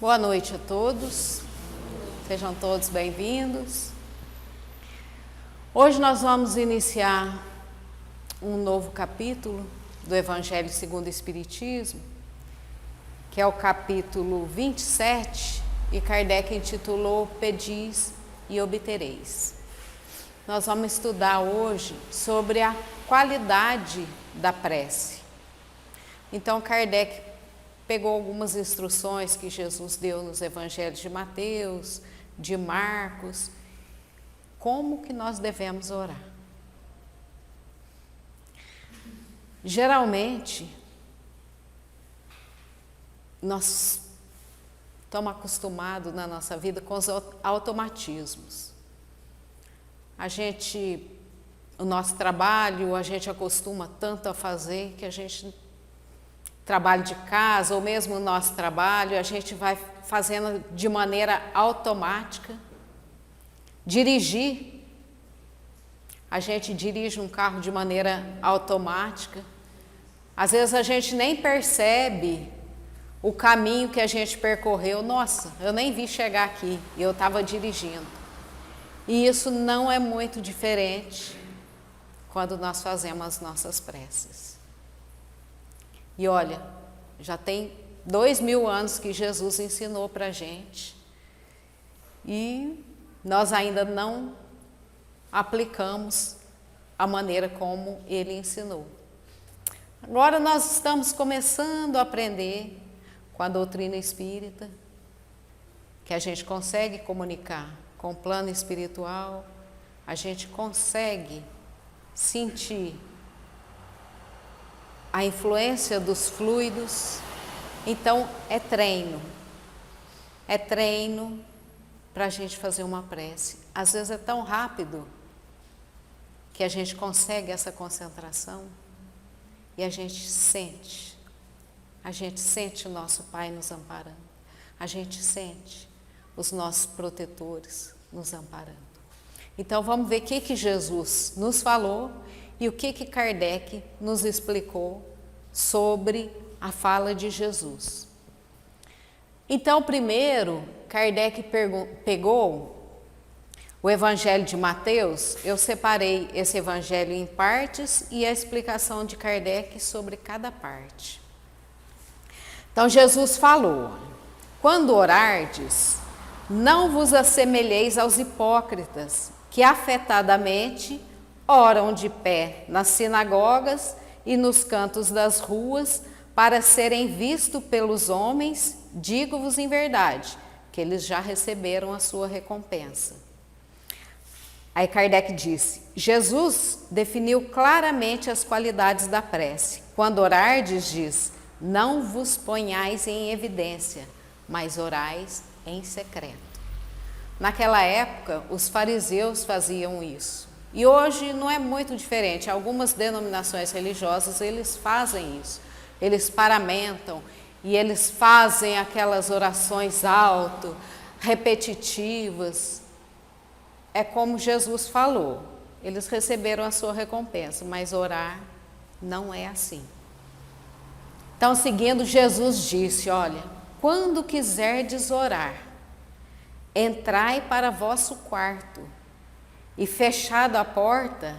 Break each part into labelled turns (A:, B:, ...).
A: Boa noite a todos, sejam todos bem-vindos. Hoje nós vamos iniciar um novo capítulo do Evangelho segundo o Espiritismo, que é o capítulo 27, e Kardec intitulou Pedis e Obtereis. Nós vamos estudar hoje sobre a qualidade da prece. Então Kardec pegou algumas instruções que Jesus deu nos evangelhos de Mateus, de Marcos, como que nós devemos orar. Geralmente, nós estamos acostumados na nossa vida com os automatismos. O nosso trabalho, a gente acostuma tanto a fazer que a gente trabalho de casa, ou mesmo o nosso trabalho, a gente vai fazendo de maneira automática. Dirigir, a gente dirige um carro de maneira automática. Às vezes a gente nem percebe o caminho que a gente percorreu. Nossa, eu nem vi chegar aqui, eu estava dirigindo. E isso não é muito diferente quando nós fazemos as nossas preces. E olha, já tem 2000 anos que Jesus ensinou para a gente e nós ainda não aplicamos a maneira como ele ensinou. Agora nós estamos começando a aprender com a doutrina espírita, que a gente consegue comunicar com o plano espiritual, a gente consegue sentir a influência dos fluidos. Então é treino para a gente fazer uma prece. Às vezes é tão rápido que a gente consegue essa concentração e a gente sente o nosso Pai nos amparando, a gente sente os nossos protetores nos amparando. Então vamos ver o que Jesus nos falou e o que Kardec nos explicou sobre a fala de Jesus. Então, primeiro, Kardec pegou o Evangelho de Mateus. Eu separei esse Evangelho em partes e a explicação de Kardec sobre cada parte. Então, Jesus falou: quando orardes, não vos assemelheis aos hipócritas, que afetadamente oram de pé nas sinagogas e nos cantos das ruas para serem vistos pelos homens. Digo-vos em verdade que eles já receberam a sua recompensa. Aí Kardec disse: Jesus definiu claramente as qualidades da prece. Quando orardes, diz: não vos ponhais em evidência, mas orais em secreto. Naquela época, os fariseus faziam isso. E hoje não é muito diferente. Algumas denominações religiosas, eles fazem isso. Eles paramentam e eles fazem aquelas orações alto, repetitivas. É como Jesus falou. Eles receberam a sua recompensa, mas orar não é assim. Então, seguindo, Jesus disse: olha, quando quiserdes orar, entrai para vosso quarto, e fechada a porta,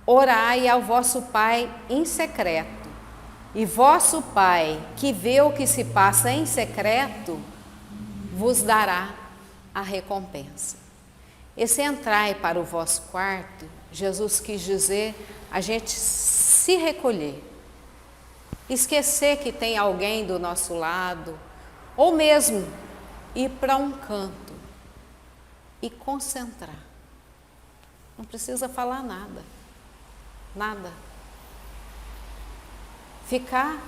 A: orai ao vosso Pai em secreto. E vosso Pai, que vê o que se passa em secreto, vos dará a recompensa. Esse entrai para o vosso quarto, Jesus quis dizer a gente se recolher, esquecer que tem alguém do nosso lado, ou mesmo ir para um canto e concentrar. Não precisa falar nada. Ficar.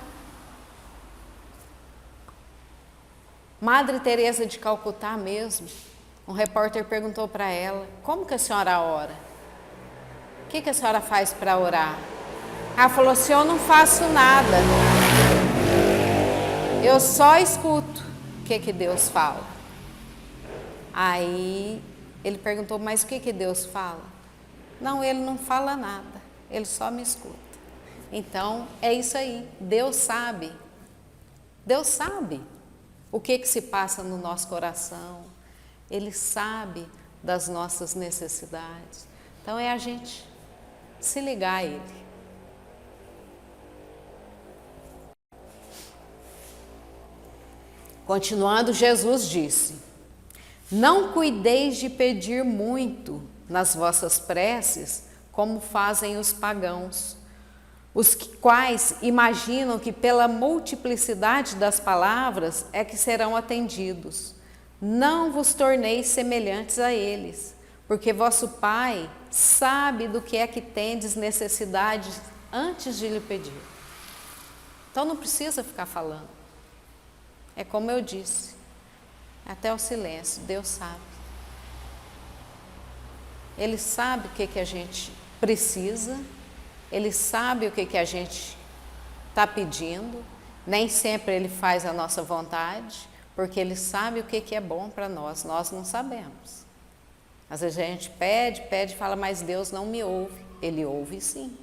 A: Madre Teresa de Calcutá mesmo, um repórter perguntou para ela: como que a senhora ora? O que a senhora faz para orar? Ela falou assim: eu não faço nada. Eu só escuto o que Deus fala. Aí ele perguntou: mas o que Deus fala? Não, ele não fala nada, ele só me escuta. Então, é isso aí, Deus sabe. o que se passa no nosso coração. Ele sabe das nossas necessidades. Então é a gente se ligar a Ele. Continuando, Jesus disse: não cuideis de pedir muito nas vossas preces, como fazem os pagãos, os quais imaginam que pela multiplicidade das palavras é que serão atendidos. Não vos torneis semelhantes a eles, porque vosso Pai sabe do que é que tendes necessidade antes de lhe pedir. Então não precisa ficar falando. É como eu disse, até o silêncio, Deus sabe. Ele sabe o que a gente precisa, Ele sabe o que a gente está pedindo. Nem sempre Ele faz a nossa vontade, porque Ele sabe o que é bom para nós, nós não sabemos. Às vezes a gente pede e fala, mas Deus não me ouve. Ele ouve sim.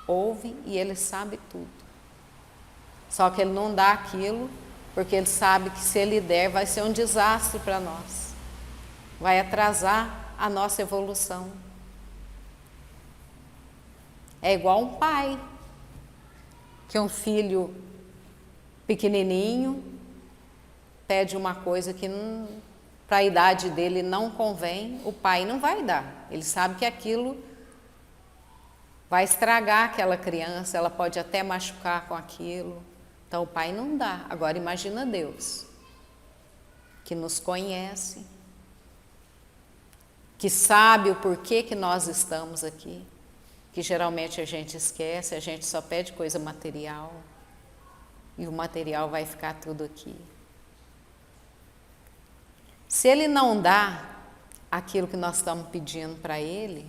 A: Ouve e Ele sabe tudo. Só que Ele não dá aquilo, porque Ele sabe que se Ele der, vai ser um desastre para nós. Vai atrasar a nossa evolução. É igual um pai, que um filho pequenininho pede uma coisa que para a idade dele não convém, o pai não vai dar. Ele sabe que aquilo vai estragar aquela criança, ela pode até machucar com aquilo. Então o pai não dá. Agora imagina Deus, que nos conhece, que sabe o porquê que nós estamos aqui, que geralmente a gente esquece, a gente só pede coisa material, e o material vai ficar tudo aqui. Se Ele não dá aquilo que nós estamos pedindo para Ele,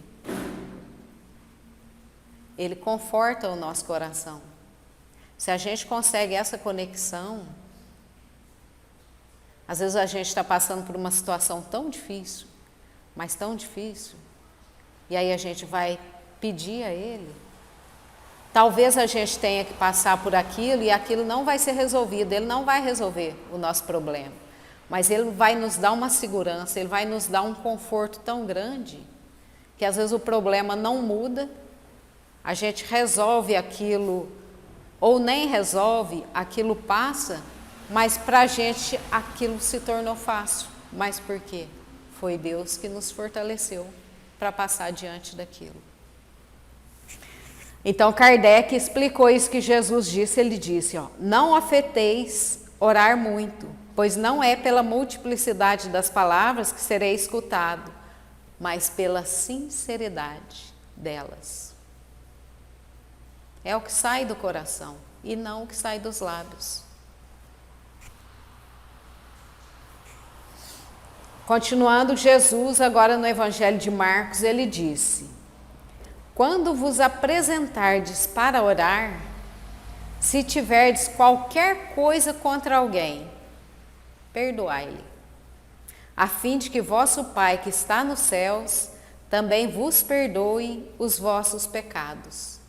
A: Ele conforta o nosso coração. Se a gente consegue essa conexão, às vezes a gente está passando por uma situação tão difícil, mas tão difícil, e aí a gente vai pedir a Ele. Talvez a gente tenha que passar por aquilo e aquilo não vai ser resolvido, Ele não vai resolver o nosso problema, mas Ele vai nos dar uma segurança, Ele vai nos dar um conforto tão grande, que às vezes o problema não muda, a gente resolve aquilo, ou nem resolve, aquilo passa, mas para a gente aquilo se tornou fácil. Mas por quê? Foi Deus que nos fortaleceu para passar adiante daquilo. Então Kardec explicou isso que Jesus disse, ele disse, não afeteis orar muito, pois não é pela multiplicidade das palavras que serei escutado, mas pela sinceridade delas. É o que sai do coração e não o que sai dos lábios. Continuando, Jesus, agora no Evangelho de Marcos, ele disse: quando vos apresentardes para orar, se tiverdes qualquer coisa contra alguém, perdoai-lhe, a fim de que vosso Pai que está nos céus também vos perdoe os vossos pecados.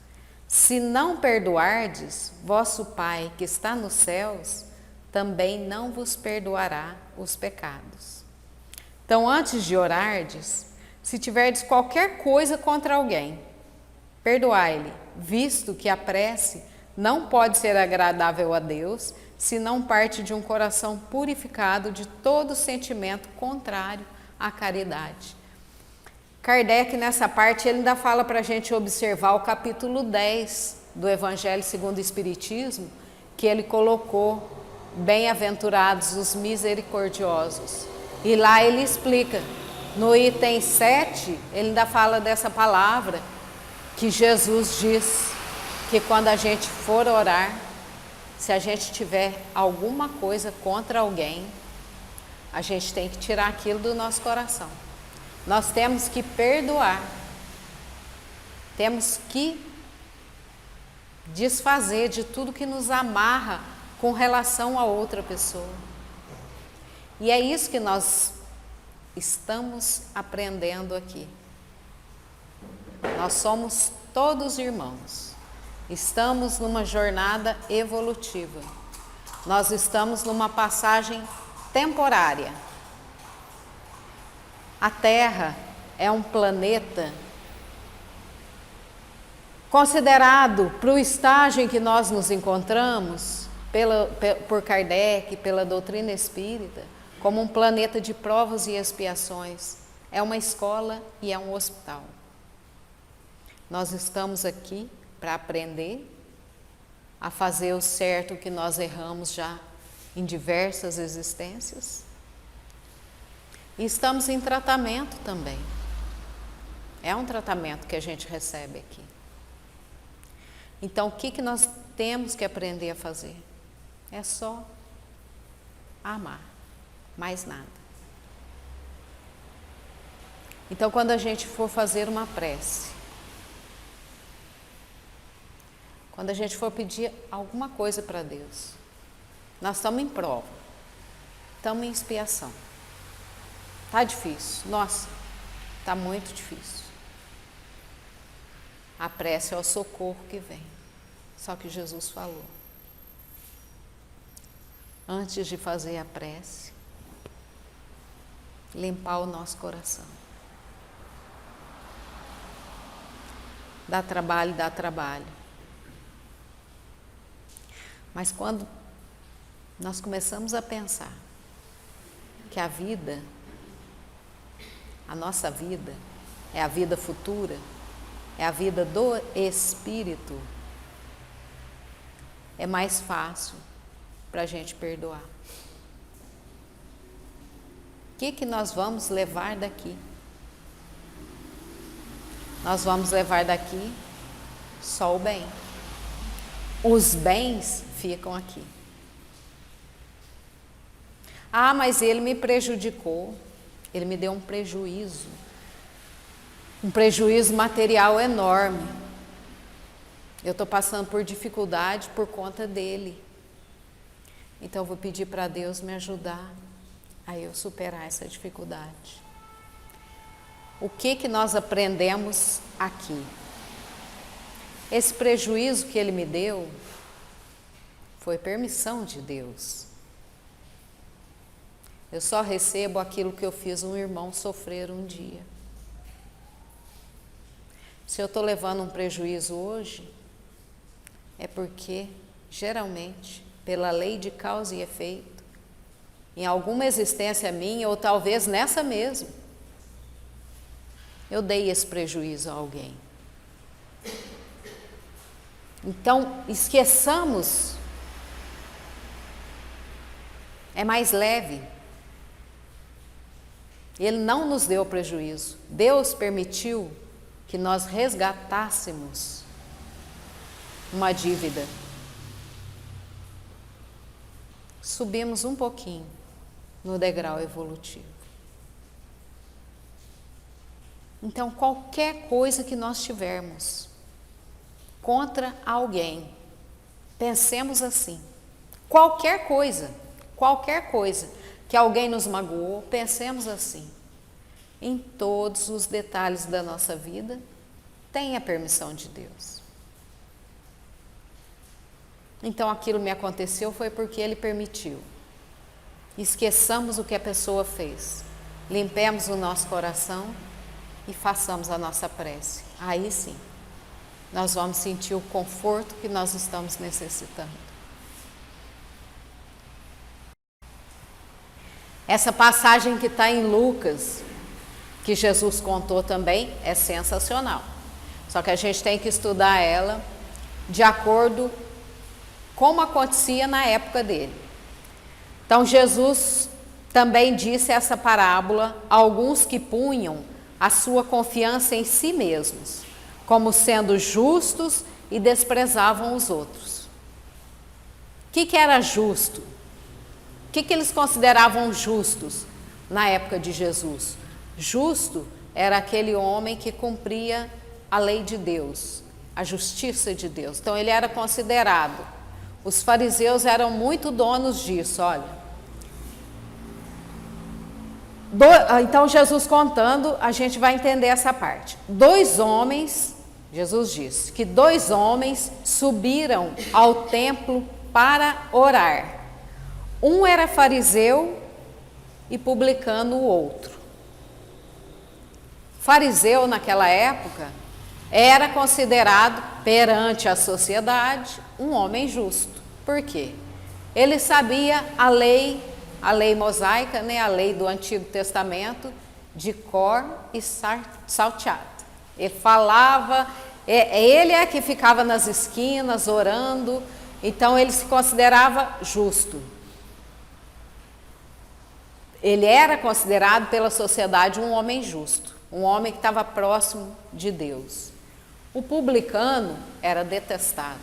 A: Se não perdoardes, vosso Pai que está nos céus também não vos perdoará os pecados. Então, antes de orardes, se tiverdes qualquer coisa contra alguém, perdoai-lhe, visto que a prece não pode ser agradável a Deus se não parte de um coração purificado de todo sentimento contrário à caridade. Kardec, nessa parte, ele ainda fala para a gente observar o capítulo 10 do Evangelho segundo o Espiritismo, que ele colocou: bem-aventurados os misericordiosos. E lá ele explica, no item 7, ele ainda fala dessa palavra, que Jesus diz que quando a gente for orar, se a gente tiver alguma coisa contra alguém, a gente tem que tirar aquilo do nosso coração. Nós temos que perdoar, temos que desfazer de tudo que nos amarra com relação a outra pessoa. E é isso que nós estamos aprendendo aqui. Nós somos todos irmãos, estamos numa jornada evolutiva. Nós estamos numa passagem temporária. A Terra é um planeta considerado, para o estágio em que nós nos encontramos, por Kardec, pela doutrina espírita, como um planeta de provas e expiações. É uma escola e é um hospital. Nós estamos aqui para aprender a fazer o certo que nós erramos já em diversas existências. E estamos em tratamento também. É um tratamento que a gente recebe aqui. Então, o que nós temos que aprender a fazer? É só amar, mais nada. Então, quando a gente for fazer uma prece, quando a gente for pedir alguma coisa para Deus, nós estamos em prova, estamos em expiação. Está difícil, nossa, está muito difícil. A prece é o socorro que vem. Só que Jesus falou, antes de fazer a prece, limpar o nosso coração. Dá trabalho, dá trabalho. Mas quando nós começamos a pensar que a vida, a nossa vida, é a vida futura, é a vida do Espírito, é mais fácil para a gente perdoar. O que nós vamos levar daqui? Nós vamos levar daqui só o bem. Os bens ficam aqui. Ah, mas ele me prejudicou, ele me deu um prejuízo material enorme. Eu estou passando por dificuldade por conta dele. Então eu vou pedir para Deus me ajudar a eu superar essa dificuldade. O que nós aprendemos aqui? Esse prejuízo que ele me deu foi permissão de Deus. Eu só recebo aquilo que eu fiz um irmão sofrer um dia. Se eu estou levando um prejuízo hoje, é porque, geralmente, pela lei de causa e efeito, em alguma existência minha, ou talvez nessa mesmo, eu dei esse prejuízo a alguém. Então, esqueçamos, é mais leve. Ele não nos deu prejuízo. Deus permitiu que nós resgatássemos uma dívida. Subimos um pouquinho no degrau evolutivo. Então, qualquer coisa que nós tivermos contra alguém, pensemos assim, qualquer coisa que alguém nos magoou, pensemos assim, em todos os detalhes da nossa vida, tem a permissão de Deus. Então aquilo me aconteceu foi porque Ele permitiu. Esqueçamos o que a pessoa fez, limpemos o nosso coração e façamos a nossa prece. Aí sim, nós vamos sentir o conforto que nós estamos necessitando. Essa passagem que está em Lucas, que Jesus contou também, é sensacional. Só que a gente tem que estudar ela de acordo com como acontecia na época dele. Então Jesus também disse essa parábola a alguns que punham a sua confiança em si mesmos, como sendo justos e desprezavam os outros. O que era justo? O que eles consideravam justos na época de Jesus? Justo era aquele homem que cumpria a lei de Deus, a justiça de Deus. Então ele era considerado. Os fariseus eram muito donos disso, olha. Então Jesus contando, a gente vai entender essa parte. 2 homens, Jesus disse, que 2 homens subiram ao templo para orar. Um era fariseu e publicano o outro. Fariseu, naquela época, era considerado, perante a sociedade, um homem justo. Por quê? Ele sabia a lei mosaica, né, a lei do Antigo Testamento, de cor e salteado. Ele falava, ele é que ficava nas esquinas orando, então ele se considerava justo. Ele era considerado pela sociedade um homem justo, um homem que estava próximo de Deus. O publicano era detestado,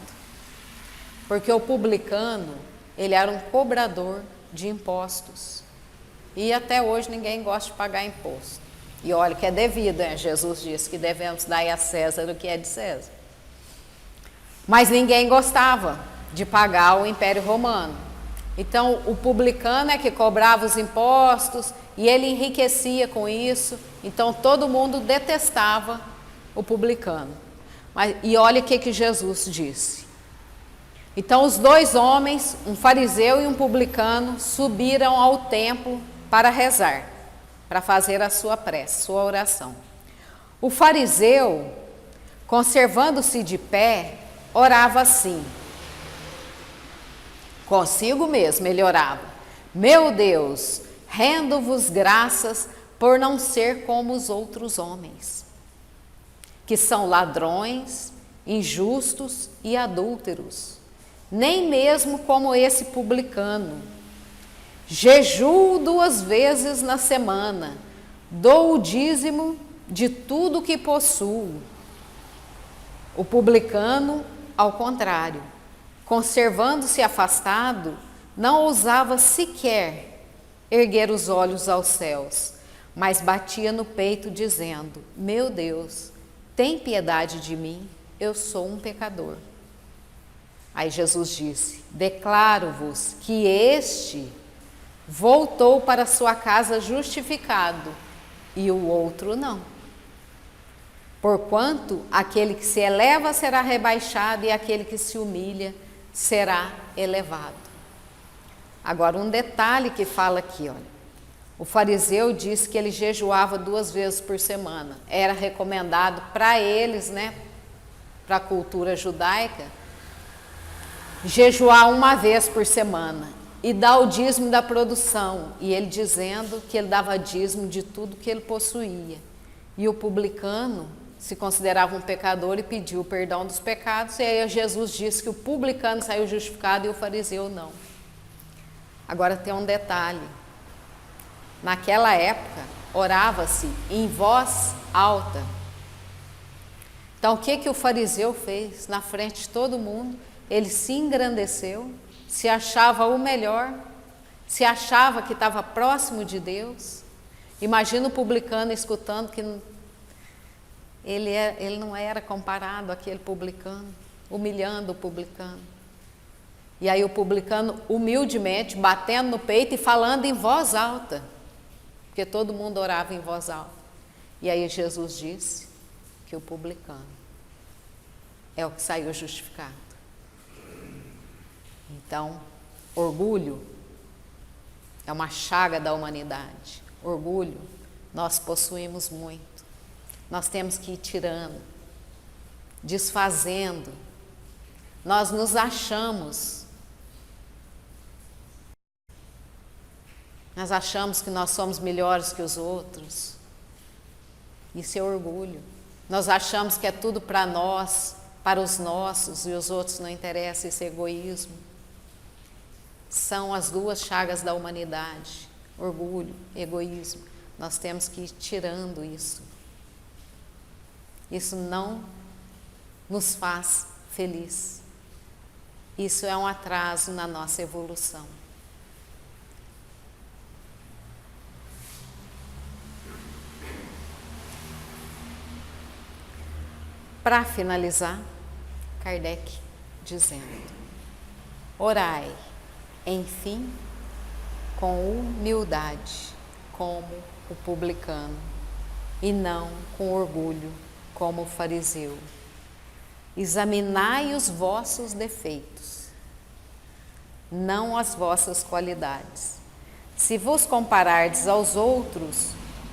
A: porque o publicano, ele era um cobrador de impostos. E até hoje ninguém gosta de pagar imposto. E olha que é devido, né? Jesus disse que devemos dar a César o que é de César. Mas ninguém gostava de pagar o Império Romano. Então, o publicano é que cobrava os impostos e ele enriquecia com isso. Então, todo mundo detestava o publicano. E olha o que Jesus disse. Então, os dois homens, um fariseu e um publicano, subiram ao templo para rezar, para fazer a sua prece, sua oração. O fariseu, conservando-se de pé, orava assim. Consigo mesmo ele orava: meu Deus, rendo-vos graças por não ser como os outros homens, que são ladrões, injustos e adúlteros, nem mesmo como esse publicano. Jejuo 2 vezes na semana, dou o dízimo de tudo que possuo. O publicano, ao contrário, conservando-se afastado, não ousava sequer erguer os olhos aos céus, mas batia no peito dizendo: meu Deus, tem piedade de mim, eu sou um pecador. Aí Jesus disse: declaro-vos que este voltou para sua casa justificado, e o outro não. Porquanto aquele que se eleva será rebaixado, e aquele que se humilha será elevado. Agora, um detalhe que fala aqui, olha. O fariseu disse que ele jejuava 2 vezes por semana. Era recomendado para eles, né, para a cultura judaica, jejuar 1 vez por semana e dar o dízimo da produção. E ele dizendo que ele dava dízimo de tudo que ele possuía. E o publicano se considerava um pecador e pediu perdão dos pecados, e aí Jesus disse que o publicano saiu justificado e o fariseu não. Agora tem um detalhe: naquela época orava-se em voz alta. Então o que o fariseu fez na frente de todo mundo? Ele se engrandeceu, se achava o melhor, se achava que estava próximo de Deus. Imagina o publicano escutando que ele não era comparado àquele publicano, humilhando o publicano. E aí o publicano humildemente batendo no peito e falando em voz alta, porque todo mundo orava em voz alta. E aí Jesus disse que o publicano é o que saiu justificado. Então, orgulho é uma chaga da humanidade. Orgulho, nós possuímos muito. Nós temos que ir tirando, desfazendo. Nós nos achamos. Nós achamos que nós somos melhores que os outros. Isso é orgulho. Nós achamos que é tudo para nós, para os nossos, e os outros não interessam. Isso é egoísmo. São as 2 chagas da humanidade: orgulho, egoísmo. Nós temos que ir tirando isso. Isso não nos faz feliz. Isso é um atraso na nossa evolução. Para finalizar, Kardec dizendo: orai, enfim, com humildade, como o publicano, e não com orgulho, como o fariseu. Examinai os vossos defeitos, não as vossas qualidades. Se vos comparardes aos outros,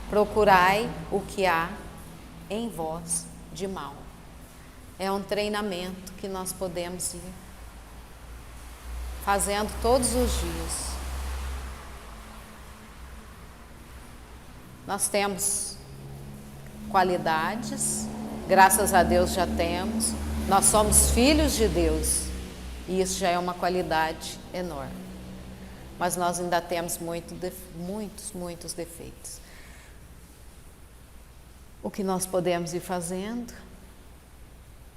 A: procurai o que há em vós de mal. É um treinamento que nós podemos ir fazendo todos os dias. Nós temos qualidades, graças a Deus já temos. Nós somos filhos de Deus e isso já é uma qualidade enorme. Mas nós ainda temos muitos defeitos. O que nós podemos ir fazendo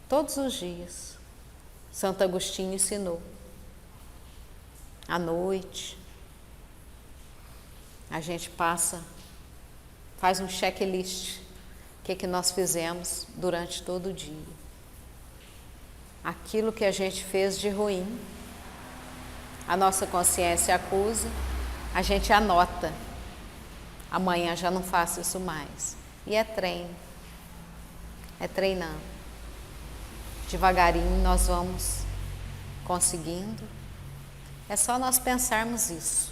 A: todos os dias? Santo Agostinho ensinou. À noite, a gente faz um checklist. O que nós fizemos durante todo o dia. Aquilo que a gente fez de ruim, a nossa consciência acusa, a gente anota. Amanhã já não faço isso mais. E é treino. É treinando. Devagarinho nós vamos conseguindo. É só nós pensarmos isso.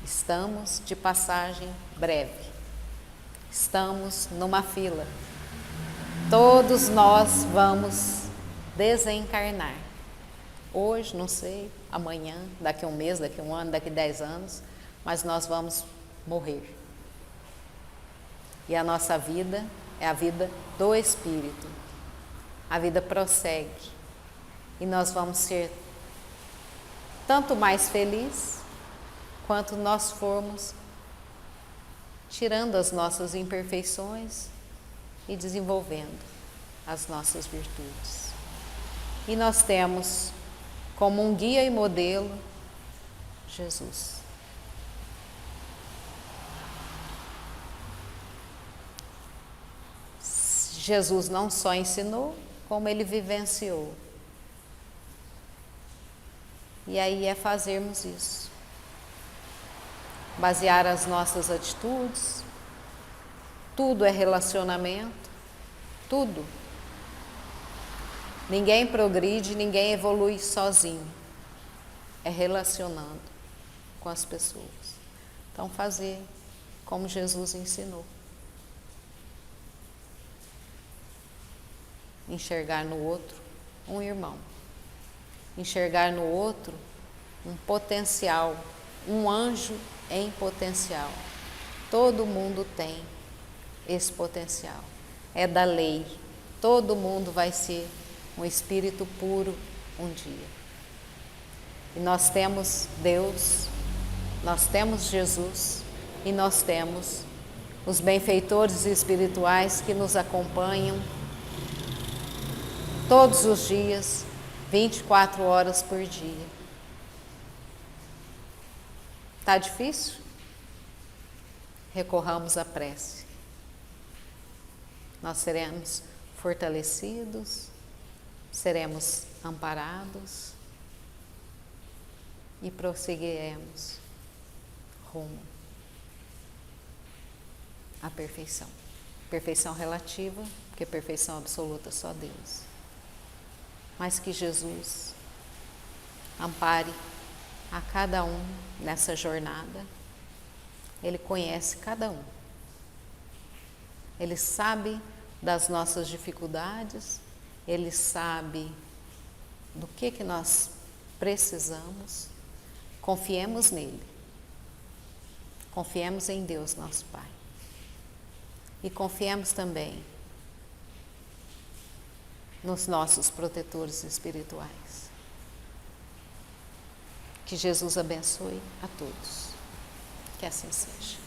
A: Estamos de passagem breve. Estamos numa fila. Todos nós vamos desencarnar. Hoje, não sei, amanhã, daqui a um mês, daqui a um ano, daqui a 10 anos, mas nós vamos morrer. E a nossa vida é a vida do Espírito. A vida prossegue. E nós vamos ser tanto mais felizes quanto nós formos tirando as nossas imperfeições e desenvolvendo as nossas virtudes. E nós temos como um guia e modelo Jesus. Jesus não só ensinou, como ele vivenciou. E aí é fazermos isso. Basear as nossas atitudes. Tudo é relacionamento. Tudo. Ninguém progride, ninguém evolui sozinho. É relacionando com as pessoas. Então fazer como Jesus ensinou. Enxergar no outro um irmão. Enxergar no outro um potencial, um anjo em potencial. Todo mundo tem esse potencial. É da lei. Todo mundo vai ser um espírito puro um dia. E nós temos Deus, nós temos Jesus e nós temos os benfeitores espirituais que nos acompanham todos os dias, 24 horas por dia. Está difícil? Recorramos à prece. Nós seremos fortalecidos, seremos amparados e prosseguiremos rumo à perfeição. Perfeição relativa, porque perfeição absoluta só Deus. Mas que Jesus ampare a cada um nessa jornada. Ele conhece cada um. Ele sabe das nossas dificuldades, Ele sabe do que nós precisamos. Confiemos nele. Confiemos em Deus, nosso Pai. E confiemos também nos nossos protetores espirituais. Que Jesus abençoe a todos. Que assim seja.